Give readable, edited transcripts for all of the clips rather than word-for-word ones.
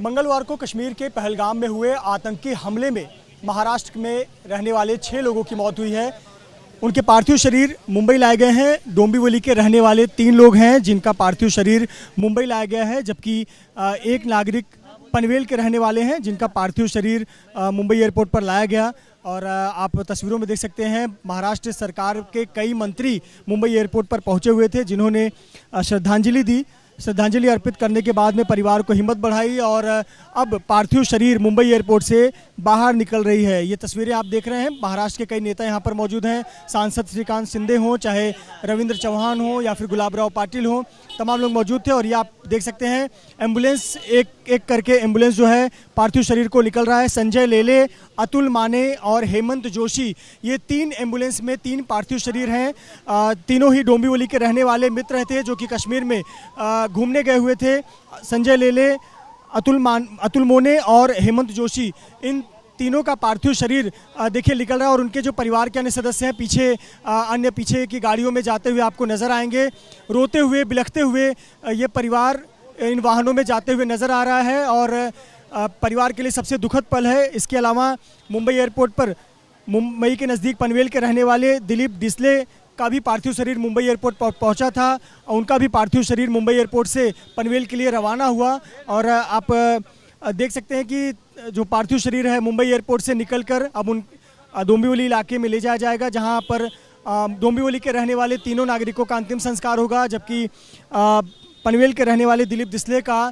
मंगलवार को कश्मीर के पहलगाम में हुए आतंकी हमले में महाराष्ट्र में रहने वाले 6 लोगों की मौत हुई है। उनके पार्थिव शरीर मुंबई लाए गए हैं। डोंबिवली के रहने वाले 3 लोग हैं जिनका पार्थिव शरीर मुंबई लाया गया है, जबकि एक नागरिक पनवेल के रहने वाले हैं जिनका पार्थिव शरीर मुंबई एयरपोर्ट पर लाया गया। और आप तस्वीरों में देख सकते हैं महाराष्ट्र सरकार के कई मंत्री मुंबई एयरपोर्ट पर पहुंचे हुए थे, जिन्होंने श्रद्धांजलि दी। श्रद्धांजलि अर्पित करने के बाद में परिवार को हिम्मत बढ़ाई और अब पार्थिव शरीर मुंबई एयरपोर्ट से बाहर निकल रही है। ये तस्वीरें आप देख रहे हैं। महाराष्ट्र के कई नेता यहाँ पर मौजूद हैं। सांसद श्रीकांत शिंदे हों, चाहे रविंद्र चौहान हो या फिर गुलाबराव पाटिल हो, तमाम लोग मौजूद थे। और ये आप देख सकते हैं एम्बुलेंस एक एक करके एम्बुलेंस जो है पार्थिव शरीर को निकल रहा है। संजय लेले, अतुल माने और हेमंत जोशी, ये 3 एम्बुलेंस में 3 पार्थिव शरीर हैं। तीनों ही डोंबिवली के रहने वाले मित्र थे जो कि कश्मीर में घूमने गए हुए थे। संजय लेले, अतुल मोने और हेमंत जोशी, इन तीनों का पार्थिव शरीर देखिए निकल रहा है। और उनके जो परिवार के अन्य सदस्य हैं पीछे अन्य पीछे की गाड़ियों में जाते हुए आपको नज़र आएंगे। रोते हुए बिलखते हुए ये परिवार इन वाहनों में जाते हुए नज़र आ रहा है और परिवार के लिए सबसे दुखद पल है। इसके अलावा मुंबई एयरपोर्ट पर मुंबई के नज़दीक पनवेल के रहने वाले दिलीप डिसले का भी पार्थिव शरीर मुंबई एयरपोर्ट पहुंचा था। उनका भी पार्थिव शरीर मुंबई एयरपोर्ट से पनवेल के लिए रवाना हुआ। और आप देख सकते हैं कि जो पार्थिव शरीर है मुंबई एयरपोर्ट से निकलकर अब उन डोंबिवली इलाके में ले जाया जाएगा, जहां पर डोंबिवली के रहने वाले तीनों नागरिकों का अंतिम संस्कार होगा, जबकि पनवेल के रहने वाले दिलीप डिसले का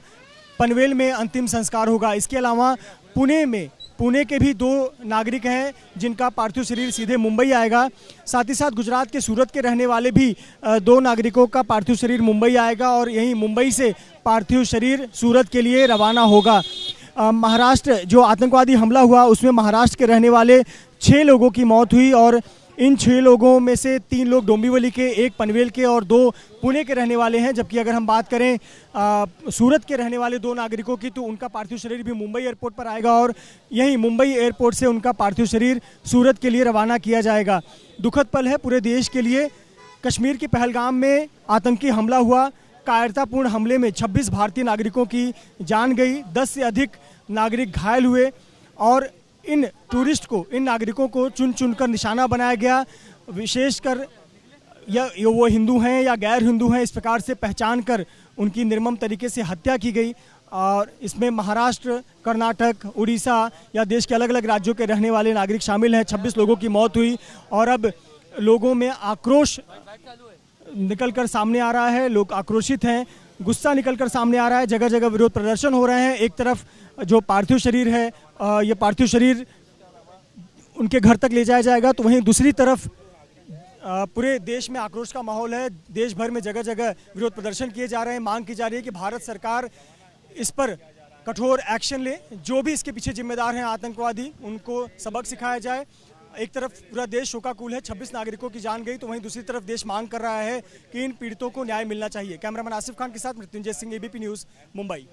पनवेल में अंतिम संस्कार होगा। इसके अलावा पुणे के भी 2 नागरिक हैं जिनका पार्थिव शरीर सीधे मुंबई आएगा। साथ ही साथ गुजरात के सूरत के रहने वाले भी 2 नागरिकों का पार्थिव शरीर मुंबई आएगा और यहीं मुंबई से पार्थिव शरीर सूरत के लिए रवाना होगा। महाराष्ट्र जो आतंकवादी हमला हुआ उसमें महाराष्ट्र के रहने वाले 6 लोगों की मौत हुई और इन 6 लोगों में से 3 लोग डोंबिवली के, 1 पनवेल के और 2 पुणे के रहने वाले हैं। जबकि अगर हम बात करें सूरत के रहने वाले 2 नागरिकों की, तो उनका पार्थिव शरीर भी मुंबई एयरपोर्ट पर आएगा और यहीं मुंबई एयरपोर्ट से उनका पार्थिव शरीर सूरत के लिए रवाना किया जाएगा। दुखद पल है पूरे देश के लिए। कश्मीर के पहलगाम में आतंकी हमला हुआ। कायरतापूर्ण हमले में 26 भारतीय नागरिकों की जान गई, 10 से अधिक नागरिक घायल हुए और इन टूरिस्ट को, इन नागरिकों को चुन चुनकर निशाना बनाया गया। विशेषकर या वो हिंदू हैं या गैर हिंदू हैं, इस प्रकार से पहचान कर उनकी निर्मम तरीके से हत्या की गई। और इसमें महाराष्ट्र, कर्नाटक, उड़ीसा या देश के अलग अलग राज्यों के रहने वाले नागरिक शामिल हैं। 26 लोगों की मौत हुई और अब लोगों में आक्रोश निकल कर सामने आ रहा है। लोग आक्रोशित हैं, गुस्सा निकल कर सामने आ रहा है। जगह जगह विरोध प्रदर्शन हो रहे हैं। एक तरफ जो पार्थिव शरीर है ये पार्थिव शरीर उनके घर तक ले जाया जाएगा, तो वहीं दूसरी तरफ पूरे देश में आक्रोश का माहौल है। देश भर में जगह जगह विरोध प्रदर्शन किए जा रहे हैं। मांग की जा रही है कि भारत सरकार इस पर कठोर एक्शन ले। जो भी इसके पीछे जिम्मेदार हैं आतंकवादी, उनको सबक सिखाया जाए। एक तरफ पूरा देश शोकाकुल है, 26 नागरिकों की जान गई, तो वहीं दूसरी तरफ देश मांग कर रहा है कि इन पीड़ितों को न्याय मिलना चाहिए। कैमरामैन आसिफ खान के साथ मृत्युंजय सिंह, एबीपी न्यूज़, मुंबई।